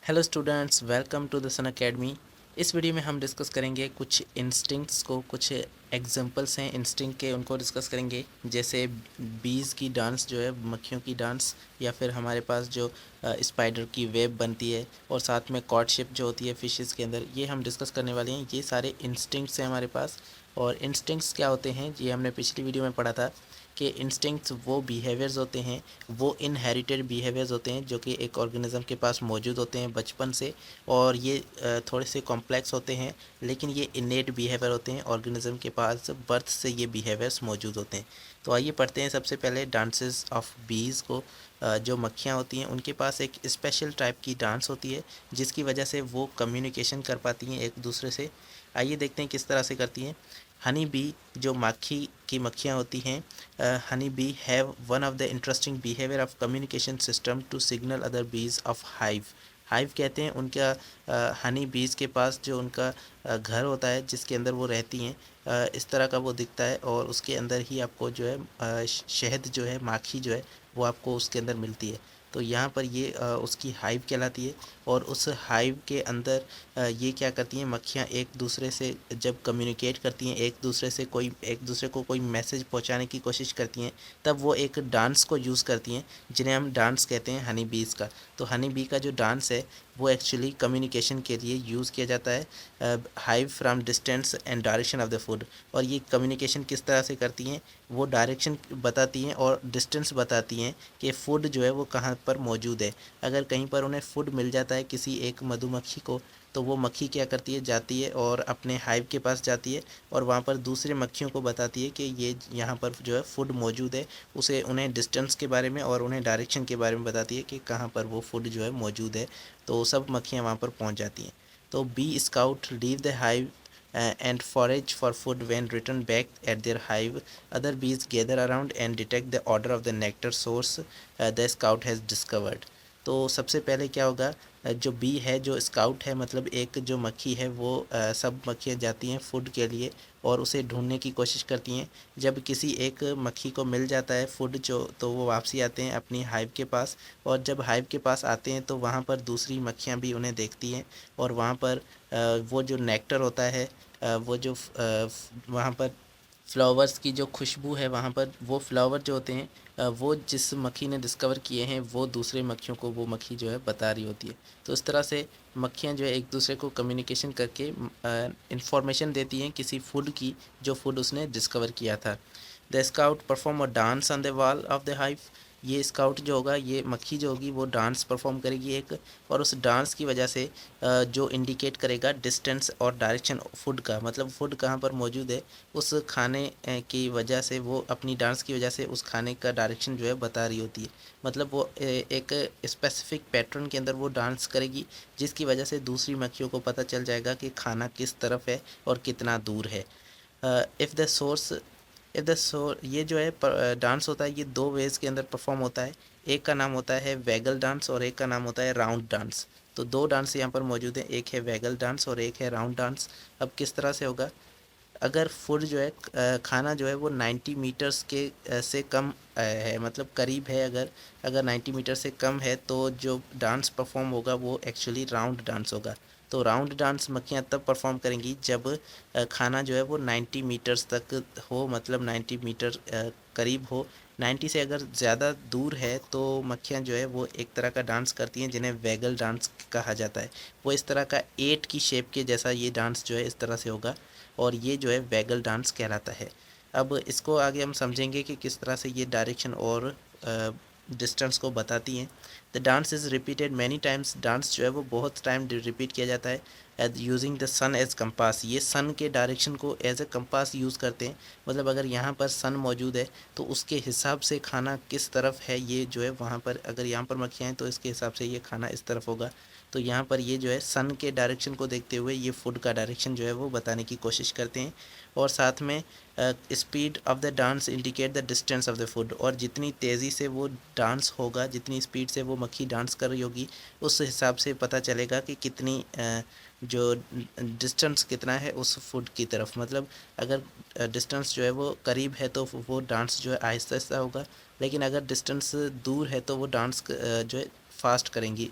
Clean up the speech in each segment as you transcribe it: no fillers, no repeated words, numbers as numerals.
Hello students, welcome to the Sun Academy. इस video में हम डिस्कस करेंगे कुछ इंस्टिंक्ट्स को, कुछ एग्जांपल्स हैं इंस्टिंक्ट के, उनको डिस्कस करेंगे। जैसे बीज की डांस जो है, मक्खियों की डांस, या फिर हमारे पास जो स्पाइडर की वेब बनती है, और साथ में कॉर्डशिप जो होती है फिशेस के अंदर, ये हम डिस्कस करने वाले हैं। ये सारे इंस्टिंक्ट्स हैं हमारे पास। और इंस्टिंक्ट्स क्या होते हैं, ये हमने पिछली वीडियो में पढ़ा था कि इंस्टिंक्ट्स वो बिहेवियर्स होते हैं, वो इनहेरिटेड बिहेवियर्स होते हैं जो कि एक ऑर्गेनिज्म के पास मौजूद होते हैं बचपन से। और ये थोड़े से कॉम्प्लेक्स होते हैं, लेकिन ये इनेट बिहेवियर होते हैं, ऑर्गेनिज्म के पास बर्थ से ये बिहेवियर्स मौजूद होते हैं। तो आइए पढ़ते हैं सबसे पहले डांसेस ऑफ बीज को। जो मक्खियाँ होती हैं उनके पास एक स्पेशल टाइप की डांस होती है, जिसकी वजह से वो कम्युनिकेशन कर पाती हैं एक दूसरे से। आइए देखते हैं किस तरह से करती हैं। हनी बी, जो माखी की मक्खियाँ होती हैं, honey bee have one of the interesting behaviour of communication system to signal other bees of hive. Hive कहते हैं उनका हनी बीज के पास जो उनका घर होता है जिसके अंदर वो रहती हैं। इस तरह का वो दिखता है, और उसके अंदर ही आपको जो है शहद जो है, माखी जो है, वो आपको उसके अंदर मिलती है। तो यहाँ पर ये उसकी हाइव कहलाती है। और उस हाइव के अंदर ये क्या करती हैं मक्खियाँ, एक दूसरे से जब कम्युनिकेट करती हैं, एक दूसरे को कोई मैसेज पहुंचाने की कोशिश करती हैं, तब वो एक डांस को यूज़ करती हैं, जिन्हें हम डांस कहते हैं हनी बीज़ का। तो हनी बी का जो डांस है वो एक्चुअली कम्युनिकेशन के लिए यूज़ किया जाता है, hive from distance and direction of the food. और ये कम्युनिकेशन किस तरह से करती हैं, वो डायरेक्शन बताती हैं और डिस्टेंस बताती हैं कि फ़ूड जो है वो कहाँ पर मौजूद है। अगर कहीं पर उन्हें फ़ूड मिल जाता है किसी एक मधुमक्खी को, तो वो मक्खी क्या करती है, जाती है और अपने हाइव के पास जाती है, और वहाँ पर दूसरे मक्खियों को बताती है कि ये यहाँ पर जो है फूड मौजूद है। उसे उन्हें डिस्टेंस के बारे में और उन्हें डायरेक्शन के बारे में बताती है कि कहाँ पर वो फूड जो है मौजूद है। तो सब मक्खियाँ वहाँ पर पहुँच जाती हैं। तो bee scout leave the hive and forage for food. When return back at their hive, other bees gather around and detect the order of the nectar source the scout has discovered. तो सबसे पहले क्या होगा, जो B है, जो scout है, मतलब एक जो मक्खी है, वो सब मक्खियाँ जाती हैं फूड के लिए और उसे ढूंढने की कोशिश करती हैं। जब किसी एक मक्खी को मिल जाता है फूड जो, तो वो वापसी आते हैं अपनी हाइव के पास। और जब हाइव के पास आते हैं तो वहाँ पर दूसरी मक्खियाँ भी उन्हें देखती हैं, और वहाँ पर वो जो नेक्टर होता है, वो जो वहाँ पर फ्लावर्स की जो खुशबू है, वहाँ पर वो फ्लावर जो होते हैं, वो जिस मक्खी ने डिस्कवर किए हैं, वो दूसरे मक्खियों को वो मक्खी जो है बता रही होती है। तो इस तरह से मक्खियाँ जो है एक दूसरे को कम्युनिकेशन करके इंफॉर्मेशन देती हैं किसी फूड की, जो फूड उसने डिस्कवर किया था। The scout perform a dance on the wall of the hive. ये स्काउट जो होगा, ये मक्खी जो होगी, वो डांस परफॉर्म करेगी एक, और उस डांस की वजह से जो इंडिकेट करेगा डिस्टेंस और डायरेक्शन फूड का, मतलब फूड कहाँ पर मौजूद है, उस खाने की वजह से, वो अपनी डांस की वजह से उस खाने का डायरेक्शन जो है बता रही होती है। मतलब वो एक स्पेसिफिक पैटर्न के अंदर वो डांस करेगी, जिसकी वजह से दूसरी मक्खियों को पता चल जाएगा कि खाना किस तरफ है और कितना दूर है। If the source if the so ये जो है डांस होता है, ये दो वेज़ के अंदर परफॉर्म होता है। एक का नाम होता है वैगल डांस और एक का नाम होता है राउंड डांस। तो दो डांस यहाँ पर मौजूद हैं, एक है वैगल डांस और एक है राउंड डांस। अब किस तरह से होगा, अगर फूड जो है, खाना जो है वो 90 मीटर्स के से कम है, मतलब करीब है, अगर अगर 90 मीटर से कम है, तो जो डांस परफॉर्म होगा वो एक्चुअली राउंड डांस होगा। तो राउंड डांस मक्खियाँ तब परफॉर्म करेंगी जब खाना जो है वो 90 मीटर्स तक हो, मतलब 90 मीटर करीब हो। 90 से अगर ज़्यादा दूर है तो मक्खियाँ जो है वो एक तरह का डांस करती हैं, जिन्हें वैगल डांस कहा जाता है। वो इस तरह का 8 की शेप के जैसा ये डांस जो है इस तरह से होगा, और ये जो है वैगल डांस कहलाता है। अब इसको आगे हम समझेंगे कि किस तरह से ये डायरेक्शन और डिस्टेंस को बताती हैं। The dance is repeated many times. Dance जो है वो बहुत टाइम रिपीट किया जाता है। As using the sun as compass. ये सन के डायरेक्शन को एज ए कंपास यूज़ करते हैं, मतलब अगर यहाँ पर सन मौजूद है तो उसके हिसाब से खाना किस तरफ है, ये जो है वहाँ पर, अगर यहाँ पर मक्खियाँ हैं तो इसके हिसाब से ये खाना इस तरफ होगा। तो यहाँ पर ये जो है सन के डायरेक्शन को देखते हुए ये फूड का डायरेक्शन जो है वो बताने की कोशिश करते हैं। और साथ में speed of the dance indicate the distance of the food. और जितनी तेज़ी से वो डांस होगा, जितनी स्पीड से वो मक्खी डांस कर रही होगी, उस हिसाब से पता चलेगा कि कितनी जो डिस्टेंस कितना है उस फूड की तरफ। मतलब अगर डिस्टेंस जो है वो करीब है तो वो डांस जो है आहिस्ता आहिस्ता होगा, लेकिन अगर डिस्टेंस दूर है तो वो डांस जो है फास्ट करेंगी।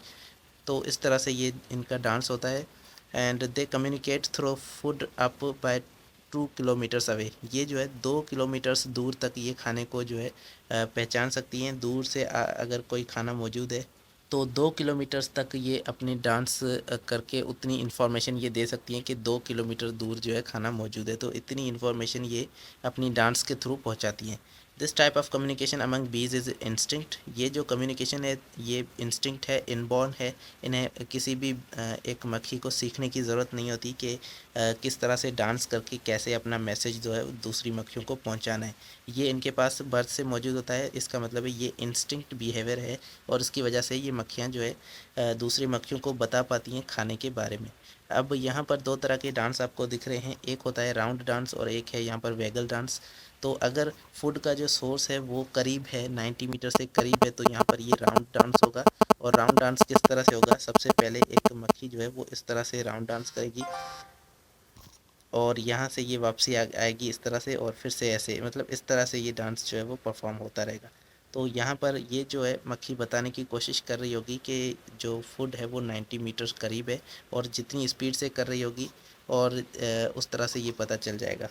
तो इस तरह से ये इनका डांस होता है। And they communicate through food up by 2 kilometres away. ये जो है 2 किलोमीटर्स दूर तक ये खाने को जो है पहचान सकती हैं। दूर से अगर कोई खाना मौजूद है तो 2 किलोमीटर्स तक ये अपनी डांस करके उतनी इन्फॉर्मेशन ये दे सकती हैं कि 2 किलोमीटर दूर जो है खाना मौजूद है। तो इतनी इन्फॉर्मेशन ये अपनी डांस के थ्रू पहुंचाती हैं। This type of communication among बीज इज़ इंस्टिंक्ट। ये जो कम्युनिकेशन है ये इंस्टिंक्ट है, इनबॉर्न है। इन्हें किसी भी एक मक्खी को सीखने की ज़रूरत नहीं होती कि किस तरह से डांस करके कैसे अपना मैसेज जो है दूसरी मक्खियों को पहुंचाना है। ये इनके पास बर्थ से मौजूद होता है। इसका मतलब है ये इंस्टिंक्ट बिहेवियर है और इसकी वजह से ये मक्खियाँ जो है दूसरी मक्खियों को बता पाती हैं खाने के बारे में। अब यहाँ पर दो तरह के डांस आपको दिख रहे हैं, एक होता है राउंड डांस और एक है यहाँ पर वैगल डांस। तो अगर फूड का जो सोर्स है वो करीब है, 90 मीटर से करीब है, तो यहाँ पर ये राउंड डांस होगा। और राउंड डांस किस तरह से होगा, सबसे पहले एक मक्खी जो है वो इस तरह से राउंड डांस करेगी और यहाँ से ये वापसी आएगी इस तरह से और फिर से ऐसे, मतलब इस तरह से ये डांस जो है वो परफॉर्म होता रहेगा। तो यहाँ पर ये जो है मक्खी बताने की कोशिश कर रही होगी कि जो फूड है वो 90 मीटर करीब है और जितनी स्पीड से कर रही होगी और उस तरह से ये पता चल जाएगा।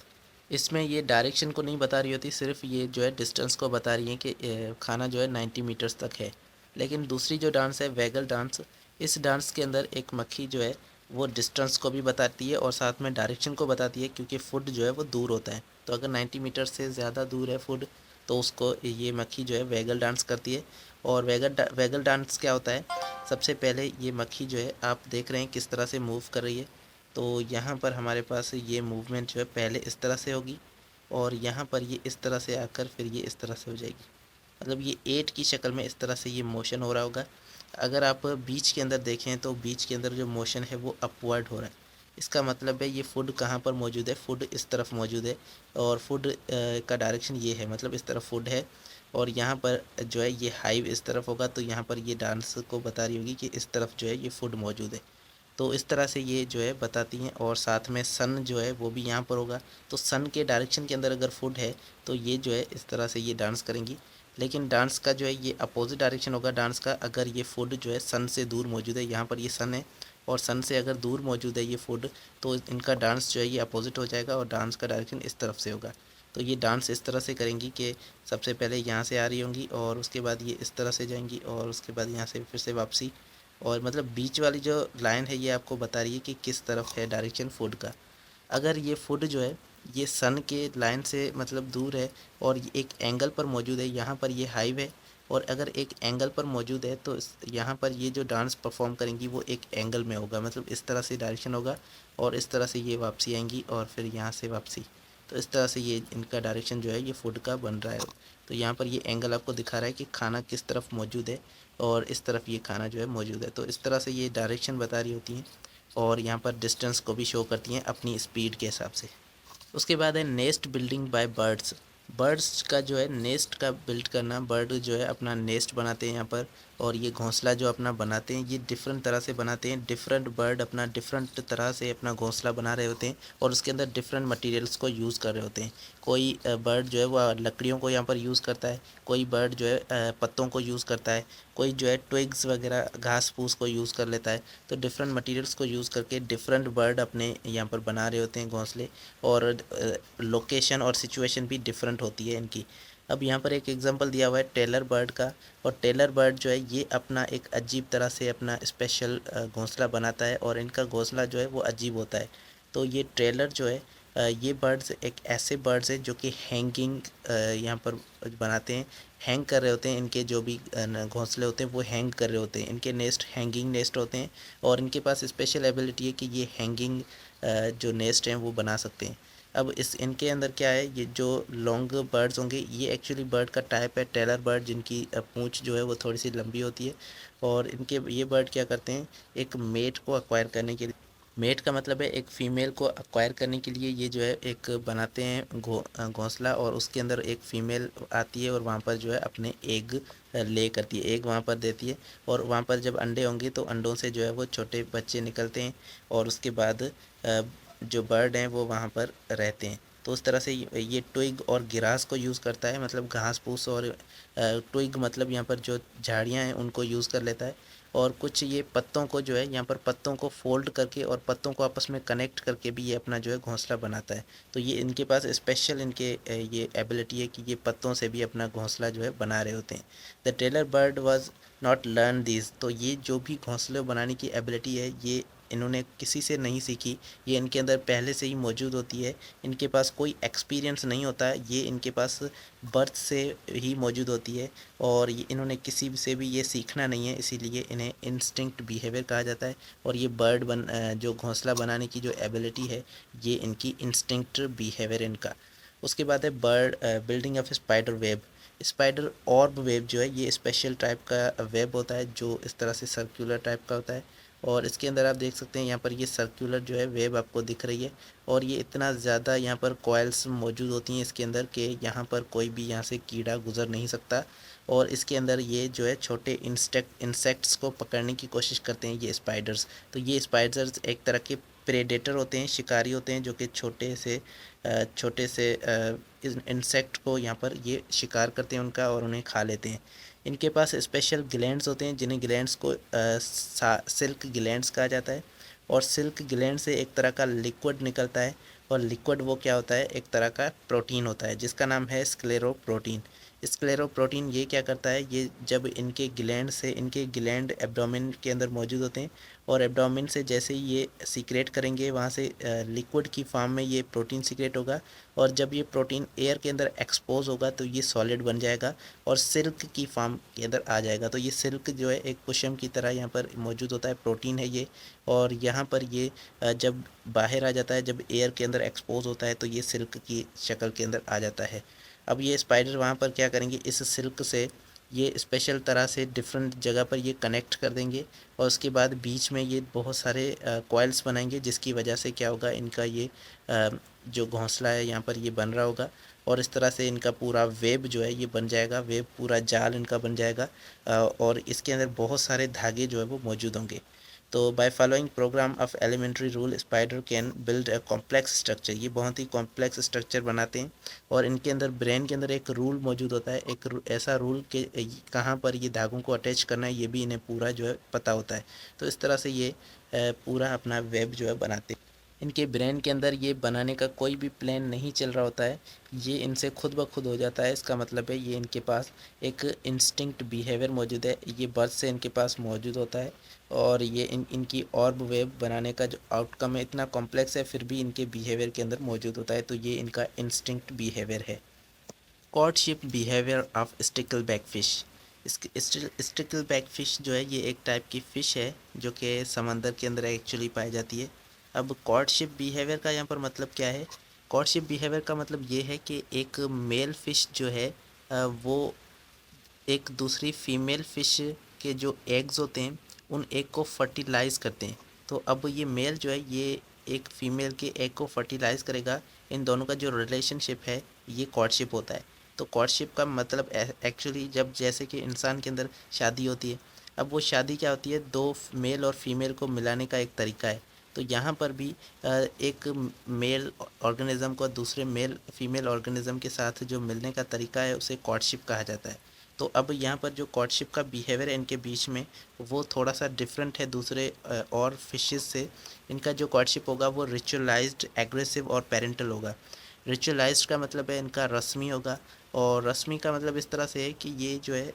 इसमें ये डायरेक्शन को नहीं बता रही होती, सिर्फ ये जो है डिस्टेंस को बता रही है कि खाना जो है 90 मीटर्स तक है। लेकिन दूसरी जो डांस है वैगल डांस, इस डांस के अंदर एक मक्खी जो है वो डिस्टेंस को भी बताती है और साथ में डायरेक्शन को बताती है, क्योंकि फूड जो है वो दूर होता है। तो अगर 90 मीटर से ज़्यादा दूर है फूड तो उसको ये मक्खी जो है वैगल डांस करती है। और वैगल डांस क्या होता है, सबसे पहले ये मक्खी जो है आप देख रहे हैं किस तरह से मूव कर रही है। तो यहाँ पर हमारे पास ये मूवमेंट जो है पहले इस तरह से होगी और यहाँ पर ये इस तरह से आकर फिर ये इस तरह से हो जाएगी। मतलब ये 8 की शक्ल में इस तरह से ये मोशन हो रहा होगा। अगर आप बीच के अंदर देखें तो बीच के अंदर जो मोशन है वो अपवर्ड हो रहा है। इसका मतलब है ये फूड कहाँ पर मौजूद है, फूड इस तरफ मौजूद है और फूड का डायरेक्शन ये है, मतलब इस तरफ फूड है। और यहाँ पर जो है ये हाइव इस तरफ होगा, तो यहाँ पर ये डांस को बता रही होगी कि इस तरफ जो है ये फूड मौजूद है। तो इस तरह से ये जो है बताती हैं। और साथ में सन जो है वो भी यहाँ पर होगा, तो सन के डायरेक्शन के अंदर अगर फूड है तो ये जो है इस तरह से ये डांस करेंगी। लेकिन डांस का जो है ये अपोजिट डायरेक्शन होगा डांस का, अगर ये फूड जो है सन से दूर मौजूद है। यहाँ पर ये सन है और सन से अगर दूर मौजूद है ये फूड, तो इनका डांस जो है ये अपोजिट हो जाएगा और डांस का डायरेक्शन इस तरफ से होगा। तो ये डांस इस तरह से करेंगी कि सबसे पहले यहाँ से आ रही होंगी और उसके बाद ये इस तरह से जाएंगी और उसके बाद यहाँ से फिर से वापसी। और मतलब बीच वाली जो लाइन है ये आपको बता रही है कि किस तरफ है डायरेक्शन फूड का। अगर ये फूड जो है ये सन के लाइन से मतलब दूर है और ये एक एंगल पर मौजूद है, यहाँ पर ये हाइव है और अगर एक एंगल पर मौजूद है तो यहाँ पर ये जो डांस परफॉर्म करेंगी वो एक एंगल में होगा, मतलब इस तरह से डायरेक्शन होगा और इस तरह से ये वापसी आएंगी और फिर यहाँ से वापसी। तो इस तरह से ये इनका डायरेक्शन जो है ये फूड का बन रहा है। तो यहाँ पर ये एंगल आपको दिखा रहा है कि खाना किस तरफ मौजूद है और इस तरफ ये खाना जो है मौजूद है। तो इस तरह से ये डायरेक्शन बता रही होती हैं और यहाँ पर डिस्टेंस को भी शो करती हैं अपनी स्पीड के हिसाब से। उसके बाद है nest building bye birds. Birds का जो है नेस्ट का बिल्ड करना, बर्ड जो है अपना नेस्ट बनाते हैं यहाँ पर और ये घोंसला जो अपना बनाते हैं ये डिफरेंट तरह से बनाते हैं। डिफरेंट बर्ड अपना डिफरेंट तरह से अपना घोंसला बना रहे होते हैं और उसके अंदर डिफरेंट मटेरियल्स को यूज़ कर रहे होते हैं। कोई बर्ड जो है वह लकड़ियों को यहाँ पर यूज़ करता है, कोई बर्ड जो है पत्तों को यूज़ करता है, कोई जो है ट्विग्स वगैरह घास फूस को यूज़ कर लेता है। तो डिफरेंट मटेरियल्स को यूज़ करके डिफरेंट बर्ड अपने यहाँ पर बना रहे होते हैं घोंसले और लोकेशन और सिचुएशन भी डिफरेंट होती है इनकी। अब यहाँ पर एक एग्जांपल दिया हुआ है टेलर बर्ड का और टेलर बर्ड जो है ये अपना एक अजीब तरह से अपना स्पेशल घोंसला बनाता है और इनका घोंसला जो है वो अजीब होता है। तो ये टेलर जो है ये बर्ड्स एक ऐसे बर्ड्स हैं जो कि हैंगिंग यहाँ पर बनाते हैं, हैंग कर रहे होते हैं। इनके जो भी घोंसले होते हैं वो हैंग कर रहे होते हैं, इनके नेस्ट हैंगिंग नेस्ट होते हैं और इनके पास स्पेशल एबिलिटी है कि ये हैंगिंग जो नेस्ट हैं वो बना सकते हैं। अब इस इनके अंदर क्या है, ये जो लॉन्ग बर्ड्स होंगे ये एक्चुअली बर्ड का टाइप है टेलर बर्ड, जिनकी पूंछ जो है वो थोड़ी सी लंबी होती है। और इनके ये बर्ड क्या करते हैं, एक मेट को अक्वायर करने के लिए, मेट का मतलब है एक फ़ीमेल को अक्वायर करने के लिए ये जो है एक बनाते हैं घोंसला और उसके अंदर एक फ़ीमेल आती है और वहाँ पर जो है अपने एग ले करती है, एग वहाँ पर देती है और वहाँ पर जब अंडे होंगे तो अंडों से जो है वो छोटे बच्चे निकलते हैं और उसके बाद जो बर्ड हैं वो वहाँ पर रहते हैं। तो उस तरह से ये ट्विग और गिरास को यूज़ करता है, मतलब घास फूस और ट्विग मतलब यहाँ पर जो झाड़ियाँ हैं उनको यूज़ कर लेता है और कुछ ये पत्तों को जो है यहाँ पर पत्तों को फोल्ड करके और पत्तों को आपस में कनेक्ट करके भी ये अपना जो है घोंसला बनाता है। तो ये इनके पास स्पेशल इनके ये एबिलिटी है कि ये पत्तों से भी अपना घोंसला जो है बना रहे होते हैं। The tailor bird was not learn this, तो ये जो भी घोंसले बनाने की एबिलिटी है ये इन्होंने किसी से नहीं सीखी, ये इनके अंदर पहले से ही मौजूद होती है। इनके पास कोई एक्सपीरियंस नहीं होता है, ये इनके पास बर्थ से ही मौजूद होती है और ये इन्होंने किसी से भी ये सीखना नहीं है, इसीलिए इन्हें इंस्टिंक्ट बिहेवियर कहा जाता है। और ये जो घोंसला बनाने की जो एबिलिटी है ये इनकी इंस्टिंक्ट बिहेवियर इनका। उसके बाद है building of spider web. Spider ऑर्ब web जो है ये स्पेशल टाइप का वेब होता है जो इस तरह से सर्कुलर टाइप का होता है और इसके अंदर आप देख सकते हैं यहाँ पर ये सर्कुलर जो है वेब आपको दिख रही है और ये इतना ज़्यादा यहाँ पर कॉइल्स मौजूद होती हैं इसके अंदर कि यहाँ पर कोई भी यहाँ से कीड़ा गुजर नहीं सकता। और इसके अंदर ये जो है छोटे इंसेक्ट्स को पकड़ने की कोशिश करते हैं ये स्पाइडर्स। तो ये स्पाइडर्स एक तरह के प्रेडेटर होते हैं, शिकारी होते हैं जो कि छोटे से इंसेक्ट को यहाँ पर ये शिकार करते हैं उनका और उन्हें खा लेते हैं। इनके पास स्पेशल ग्लैंड्स होते हैं जिन्हें ग्लैंड्स को सिल्क ग्लैंड्स कहा जाता है और सिल्क ग्लैंड से एक तरह का लिक्विड निकलता है और लिक्विड वो क्या होता है, एक तरह का प्रोटीन होता है जिसका नाम है स्क्लेरोप्रोटीन। स्क्लेरोप्रोटीन ये क्या करता है, ये जब इनके ग्लैंड एब्डोमेन के अंदर मौजूद होते हैं और एब्डोमेन से जैसे ही ये सीक्रेट करेंगे वहाँ से लिक्विड की फॉर्म में ये प्रोटीन सीक्रेट होगा और जब ये प्रोटीन एयर के अंदर एक्सपोज होगा तो ये सॉलिड बन जाएगा और सिल्क की फॉर्म के अंदर आ जाएगा। तो ये सिल्क जो है एक कुशम की तरह यहाँ पर मौजूद होता है, प्रोटीन है ये। और यहाँ पर ये जब बाहर आ जाता है, जब एयर के अंदर एक्सपोज होता है तो ये सिल्क की शक्ल के अंदर आ जाता है। अब ये स्पाइडर वहाँ पर क्या करेंगे, इस सिल्क से ये स्पेशल तरह से डिफरेंट जगह पर ये कनेक्ट कर देंगे और उसके बाद बीच में ये बहुत सारे कॉइल्स बनाएंगे जिसकी वजह से क्या होगा, इनका ये जो घोंसला है यहाँ पर ये बन रहा होगा और इस तरह से इनका पूरा वेब जो है ये बन जाएगा, वेब पूरा जाल इनका बन जाएगा और इसके अंदर बहुत सारे धागे जो है वो मौजूद होंगे। तो by following program of elementary rule spider can build a complex structure, ये बहुत ही कॉम्प्लेक्स स्ट्रक्चर बनाते हैं और इनके अंदर ब्रेन के अंदर एक रूल मौजूद होता है, ऐसा रूल के कहाँ पर ये धागों को अटैच करना है ये भी इन्हें पूरा जो है पता होता है। तो इस तरह से ये पूरा अपना वेब जो है बनाते हैं। इनके ब्रेन के अंदर ये बनाने का कोई भी प्लान नहीं चल रहा होता है, ये इनसे खुद ब खुद हो जाता है। इसका मतलब है ये इनके पास एक इंस्टिंक्ट बिहेवियर मौजूद है, ये बर्थ से इनके पास मौजूद होता है और ये इनकी ऑर्ब वेब बनाने का जो आउटकम है इतना कॉम्प्लेक्स है फिर भी इनके बिहेवियर के अंदर मौजूद होता है, तो ये इनका इंस्टिंक्ट बिहेवियर है। Courtship behaviour of stickleback fish. Stickleback fish जो है ये एक टाइप की फ़िश है जो कि समंदर के अंदर एक्चुअली पाई जाती है। अब कॉर्डशिप बिहेवियर का यहाँ पर मतलब क्या है, कॉर्डशिप बिहेवियर का मतलब ये है कि एक मेल फ़िश जो है वो एक दूसरी फीमेल फ़िश के जो एग्स होते हैं उन एग को फर्टिलाइज़ करते हैं। तो अब ये मेल जो है ये एक फ़ीमेल के एग को फर्टिलाइज़ करेगा, इन दोनों का जो रिलेशनशिप है ये कॉर्डशिप होता है। तो कॉर्डशिप का मतलब एक्चुअली जब जैसे कि इंसान के अंदर शादी होती है, अब वो शादी क्या होती है, दो मेल और फीमेल को मिलाने का एक तरीका है। तो यहाँ पर भी एक मेल ऑर्गेनिज़म को दूसरे फीमेल ऑर्गेनिज़म के साथ जो मिलने का तरीका है उसे कॉर्डशिप कहा जाता है। तो अब यहाँ पर जो कॉर्डशिप का बिहेवियर है इनके बीच में वो थोड़ा सा डिफरेंट है दूसरे और फिशेस से। इनका जो कॉर्डशिप होगा वो रिचुअलाइज्ड, एग्रेसिव और पेरेंटल होगा। रिचुअलाइज्ड का मतलब है इनका रस्मी होगा और रस्मी का मतलब इस तरह से है कि ये जो है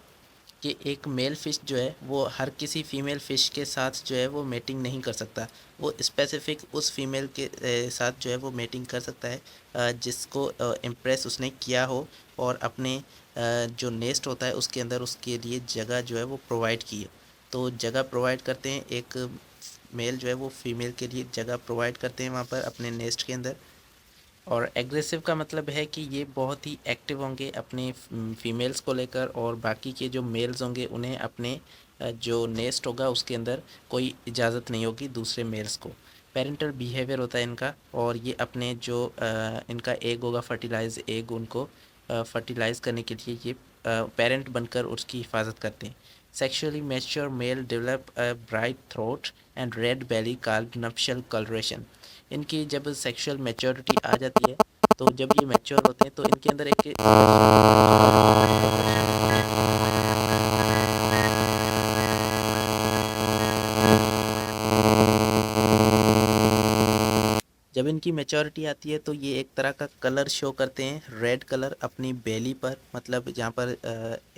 कि एक मेल फ़िश जो है वो हर किसी फीमेल फ़िश के साथ जो है वो मेटिंग नहीं कर सकता, वो स्पेसिफिक उस फीमेल के साथ जो है वो मेटिंग कर सकता है जिसको इम्प्रेस उसने किया हो और अपने जो नेस्ट होता है उसके अंदर उसके लिए जगह जो है वो प्रोवाइड की है। तो जगह प्रोवाइड करते हैं, एक मेल जो है वो फीमेल के लिए जगह प्रोवाइड करते हैं वहाँ पर अपने नेस्ट के अंदर। और एग्रेसिव का मतलब है कि ये बहुत ही एक्टिव होंगे अपने फीमेल्स को लेकर और बाकी के जो मेल्स होंगे उन्हें अपने जो नेस्ट होगा उसके अंदर कोई इजाज़त नहीं होगी दूसरे मेल्स को। पेरेंटल बिहेवियर होता है इनका और ये अपने जो इनका एग होगा, फर्टिलाइज एग, उनको फर्टिलाइज़ करने के लिए ये पेरेंट बनकर उसकी हिफाजत करते हैं। Sexually mature male develop a bright throat and red belly called nuptial colouration. इनकी जब सेक्सुअल मैच्योरिटी आ जाती है तो जब ये मैच्योर होते हैं तो इनके अंदर एक जब इनकी मैच्योरिटी आती है तो ये एक तरह का कलर शो करते हैं, रेड कलर अपनी बेली पर, मतलब जहाँ पर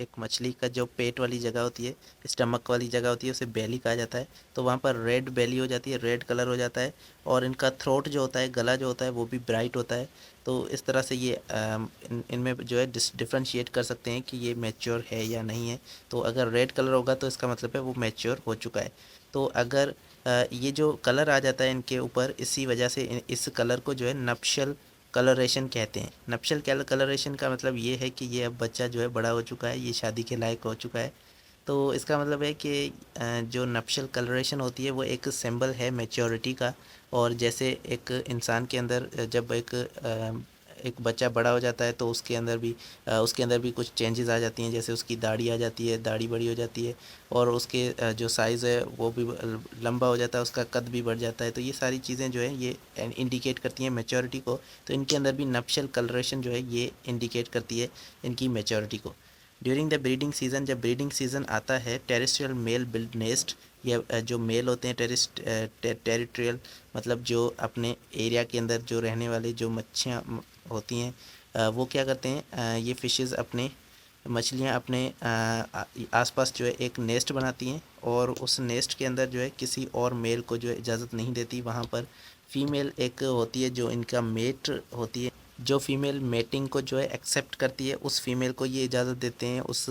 एक मछली का जो पेट वाली जगह होती है, स्टमक वाली जगह होती है, उसे बेली कहा जाता है। तो वहाँ पर रेड बेली हो जाती है, रेड कलर हो जाता है। और इनका थ्रोट जो होता है, गला जो होता है, वो भी ब्राइट होता है। तो इस तरह से ये इनमें जो है डिफ्रेंशिएट कर सकते हैं कि ये मैच्योर है या नहीं है। तो अगर रेड कलर होगा तो इसका मतलब है वो मैच्योर हो चुका है। तो अगर ये जो कलर आ जाता है इनके ऊपर, इसी वजह से इस कलर को जो है नप्शल कलरेशन कहते हैं। नप्शल कलरेशन का मतलब ये है कि ये अब बच्चा जो है बड़ा हो चुका है, ये शादी के लायक हो चुका है। तो इसका मतलब है कि जो नप्शल कलरेशन होती है वो एक सिंबल है मैच्योरिटी का। और जैसे एक इंसान के अंदर जब एक बच्चा बड़ा हो जाता है तो उसके अंदर भी कुछ चेंजेस आ जाती हैं, जैसे उसकी दाढ़ी आ जाती है, दाढ़ी बड़ी हो जाती है। और उसके जो साइज़ है वो भी लंबा हो जाता है, उसका कद भी बढ़ जाता है। तो ये सारी चीज़ें जो है ये इंडिकेट करती हैं मैच्योरिटी को। तो इनके अंदर भी नप्शल कलरेशन जो है ये इंडिकेट करती है इनकी मैच्योरिटी को। ड्यूरिंग द ब्रीडिंग सीज़न, जब ब्रीडिंग सीज़न आता है, टेरेस्ट्रियल मेल बिल्ड नेस्ट, या जो मेल होते हैं टेरिटोरियल, मतलब जो अपने एरिया के अंदर जो रहने वाले जो मच्छियाँ होती हैं, वो क्या करते हैं, ये फिशेस अपने मछलियाँ अपने आसपास जो है एक नेस्ट बनाती हैं। और उस नेस्ट के अंदर जो है किसी और मेल को जो है इजाज़त नहीं देती। वहाँ पर फीमेल एक होती है जो इनका मेट होती है, जो फीमेल मेटिंग को जो है एक्सेप्ट करती है, उस फीमेल को ये इजाज़त देते हैं उस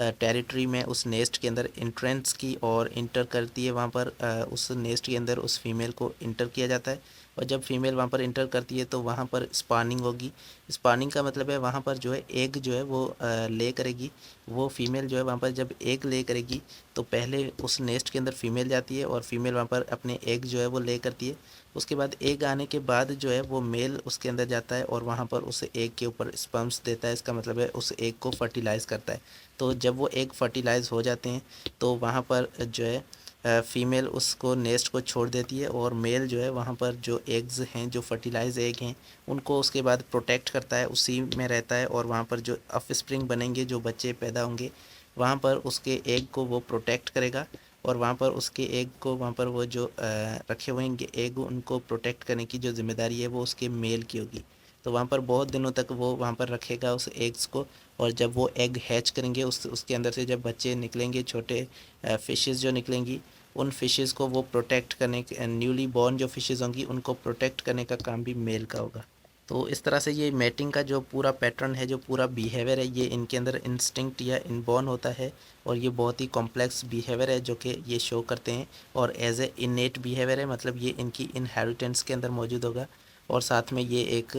टेरिटरी में, उस नेस्ट के अंदर इंट्रेंस की और इंटर करती है। वहाँ पर उस नेस्ट के अंदर उस फीमेल को इंटर किया जाता है। और जब फीमेल वहाँ पर इंटर करती है तो वहाँ पर स्पानिंग होगी। स्पानिंग का मतलब है वहाँ पर जो है एग जो है वो ले करेगी। वो फीमेल जो है वहाँ पर जब एग ले करेगी तो पहले उस नेस्ट के अंदर फीमेल जाती है और फीमेल वहाँ पर अपने एग जो है वो ले करती है। उसके बाद एग आने के बाद जो है वो मेल उसके अंदर जाता है और वहाँ पर उस एग के ऊपर स्पर्म्स देता है। इसका मतलब है उस एग को फर्टिलाइज़ करता है। तो जब वो एग फर्टिलाइज़ हो जाते हैं तो वहाँ पर जो है फ़ीमेल उसको नेस्ट को छोड़ देती है और मेल जो है वहाँ पर जो एग्स हैं, जो फर्टिलाइज एग हैं, उनको उसके बाद प्रोटेक्ट करता है, उसी में रहता है। और वहाँ पर जो ऑफस्प्रिंग बनेंगे, जो बच्चे पैदा होंगे, वहाँ पर उसके एग को वो प्रोटेक्ट करेगा। और वहाँ पर उसके एग को, वहाँ पर वो जो रखे हुए एग, उनको प्रोटेक्ट करने की जो जिम्मेदारी है वो उसके मेल की होगी। तो वहाँ पर बहुत दिनों तक वो वहाँ पर रखेगा उस एग्स को। और जब वो एग हैच करेंगे, उसके अंदर से जब बच्चे निकलेंगे, छोटे फिशेस जो निकलेंगी, उन फिशेस को वो प्रोटेक्ट करने के, न्यूली बॉर्न जो फिशेस होंगी उनको प्रोटेक्ट करने का काम भी मेल का होगा। तो इस तरह से ये मैटिंग का जो पूरा पैटर्न है, जो पूरा बिहेवियर है, ये इनके अंदर इंस्टिंक्ट या इनबॉर्न होता है। और ये बहुत ही कॉम्प्लेक्स बिहेवियर है जो कि ये शो करते हैं। और एज ए इनेट बिहेवियर है, मतलब ये इनकी इनहेरिटेंस के अंदर मौजूद होगा। और साथ में ये एक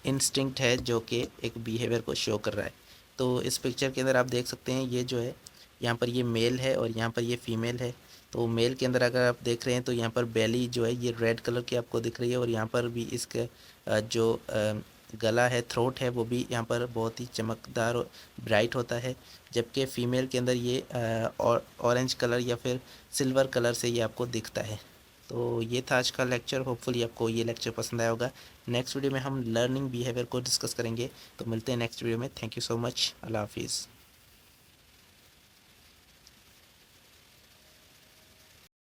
इंस्टिंक्ट है जो कि एक बिहेवियर को शो कर रहा है। तो इस पिक्चर के अंदर आप देख सकते हैं, ये जो है यहाँ पर ये मेल है और यहाँ पर ये फीमेल है। तो मेल के अंदर अगर आप देख रहे हैं तो यहाँ पर बेली जो है ये रेड कलर की आपको दिख रही है। और यहाँ पर भी इसके जो गला है, थ्रोट है, वो भी यहाँ पर बहुत ही चमकदार और ब्राइट होता है। जबकि फ़ीमेल के अंदर ये ऑरेंज कलर या फिर सिल्वर कलर से ये आपको दिखता है। तो ये था आज का लेक्चर। होपफुली आपको ये लेक्चर पसंद आया होगा। नेक्स्ट वीडियो में हम लर्निंग बिहेवियर को डिस्कस करेंगे। तो मिलते हैं नेक्स्ट वीडियो में। Thank you so much. अल्लाह हाफिज़।